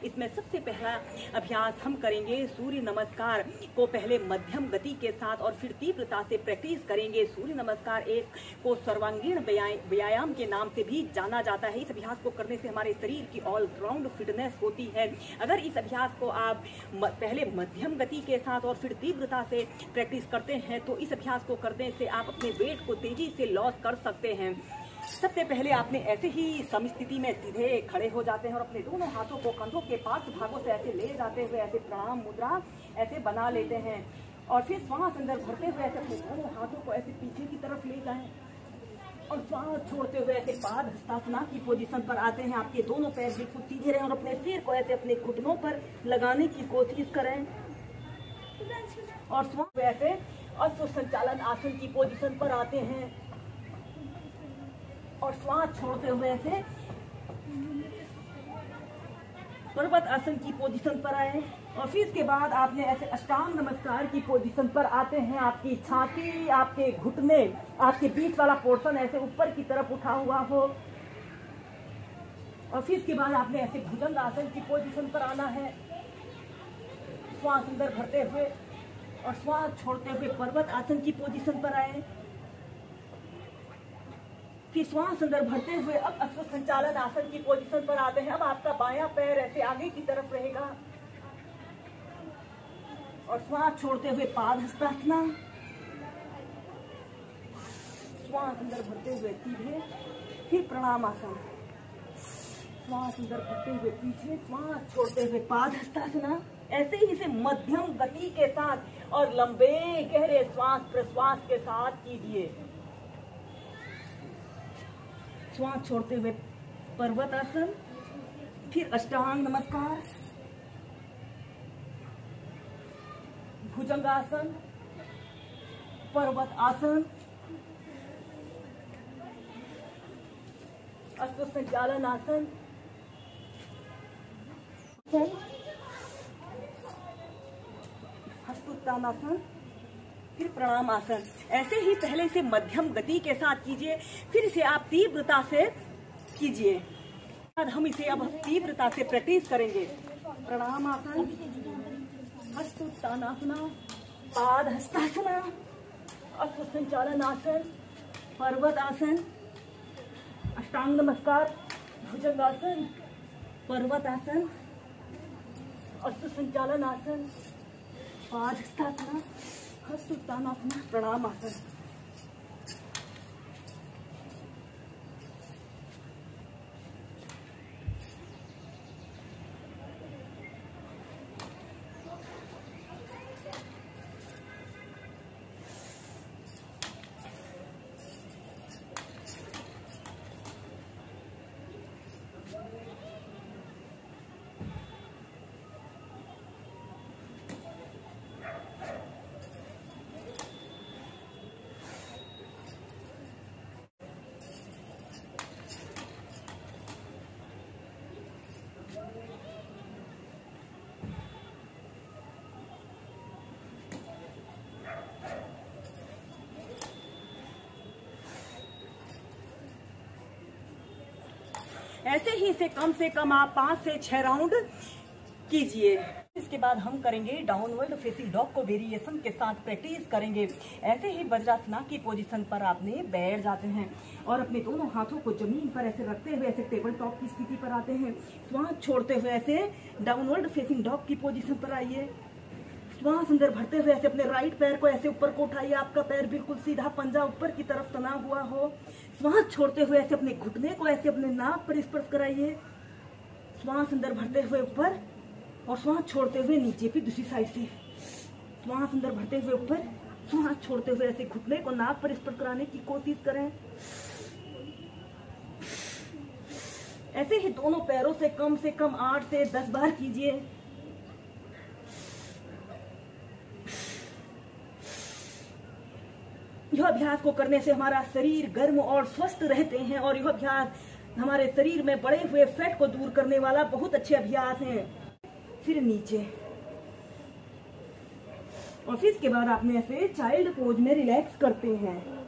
इसमें सबसे पहला अभ्यास हम करेंगे सूर्य नमस्कार को पहले मध्यम गति के साथ और फिर तीव्रता से प्रैक्टिस करेंगे। सूर्य नमस्कार एक को सर्वांगीण व्यायाम के नाम से भी जाना जाता है। इस अभ्यास को करने से हमारे शरीर की ऑलराउंड फिटनेस होती है। अगर इस अभ्यास को आप पहले मध्यम गति के साथ और फिर तीव्रता से प्रैक्टिस करते हैं तो इस अभ्यास को करने से आप अपने वेट को तेजी से लॉस कर सकते हैं। सबसे पहले आपने ऐसे ही समस्थिति में सीधे खड़े हो जाते हैं और अपने दोनों हाथों को कंधों के पार्श्व भागों से ऐसे ले जाते हुए ऐसे प्रणाम मुद्रा ऐसे बना लेते हैं और फिर श्वास अंदर भरते हुए ऐसे अपने दोनों हाथों को ऐसे पीछे की तरफ ले जाएं और श्वास छोड़ते हुए ऐसे पाद हस्तासना की पोजीशन पर आते हैं। आपके दोनों पैर बिल्कुल सीधे रहें और अपने सिर को ऐसे अपने घुटनों पर लगाने की कोशिश करें और श्वास ऐसे अश्व संचालन आसन की पोजीशन पर आते हैं और श्वास छोड़ते हुए ऐसे पर्वत आसन की पोजीशन पर आए और फिर इसके बाद आपने ऐसे अष्टांग नमस्कार की पोजीशन पर आते हैं। आपकी छाती, आपके घुटने, आपके बीच वाला पोर्शन ऐसे ऊपर की तरफ उठा हुआ हो और फिर इसके बाद आपने ऐसे भुजंग आसन की पोजीशन पर आना है। श्वास अंदर भरते हुए और श्वास छोड़ते हुए पर्वत आसन की पोजीशन पर आए। फिर श्वास अंदर भरते हुए अब अश्व संचालन आसन की पोजीशन पर आते हैं। अब आपका बायां पैर ऐसे आगे की तरफ रहेगा और श्वास छोड़ते हुए पाद हस्तासना। श्वास अंदर भरते हुए सीधे, फिर प्रणाम आसन। श्वास अंदर भरते हुए पीछे, श्वास छोड़ते हुए पाद हस्तासना। ऐसे ही इसे मध्यम गति के साथ और लंबे गहरे श्वास प्रश्वास के साथ कीजिए। श्वास छोड़ते हुए पर्वत आसन, फिर अष्टांग नमस्कार, भुजंगासन, पर्वत आसन, अश्व संचालन आसन, हस्तोत्तानासन, फिर प्रणाम आसन। ऐसे ही पहले से मध्यम गति के साथ कीजिए, फिर इसे आप तीव्रता से कीजिए। हम इसे अब तीव्रता से प्रैक्टिस करेंगे। प्रणाम आसन, हस्तोत्तानासना, पाद हस्तासना, अश्व संचालन आसन, पर्वत आसन, अष्टांग नमस्कार, भुजंगासन, पर्वत आसन, अश्व संचालन आसन, पाद हस्तासना, हस्तोत्तानासना, प्रणाम आसन। ऐसे ही इसे कम से कम आप 5 से 6 राउंड कीजिए। इसके बाद हम करेंगे डाउनवर्ड फेसिंग डॉग को वेरिएशन के साथ प्रैक्टिस करेंगे। ऐसे ही वज्रासना की पोजीशन पर आपने बैठ जाते हैं और अपने दोनों हाथों को जमीन पर ऐसे रखते हुए ऐसे टेबल टॉप की स्थिति पर आते हैं। श्वास छोड़ते हुए ऐसे डाउनवर्ड फेसिंग डॉग की पोजीशन पर आइए। श्वास अंदर भरते हुए ऐसे अपने राइट पैर को ऐसे ऊपर को उठाइए। आपका पैर बिल्कुल सीधा, पंजा ऊपर की तरफ तना हुआ हो। श्वास छोड़ते हुए ऐसे अपने घुटने को ऐसे अपने नाक पर स्पर्श कराइए। श्वास अंदर भरते हुए ऊपर और श्वास छोड़ते हुए नीचे, फिर दूसरी साइड से श्वास अंदर भरते हुए ऊपर, श्वास छोड़ते हुए ऐसे घुटने को नाक पर स्पर्श कराने की कोशिश करें। ऐसे ही दोनों पैरों से कम 8 से 10 बार कीजिए। यह अभ्यास को करने से हमारा शरीर गर्म और स्वस्थ रहते हैं और यह अभ्यास हमारे शरीर में बढ़े हुए फैट को दूर करने वाला बहुत अच्छे अभ्यास हैं। फिर नीचे और फिर इसके बाद आपने ऐसे चाइल्ड पोज में रिलैक्स करते हैं।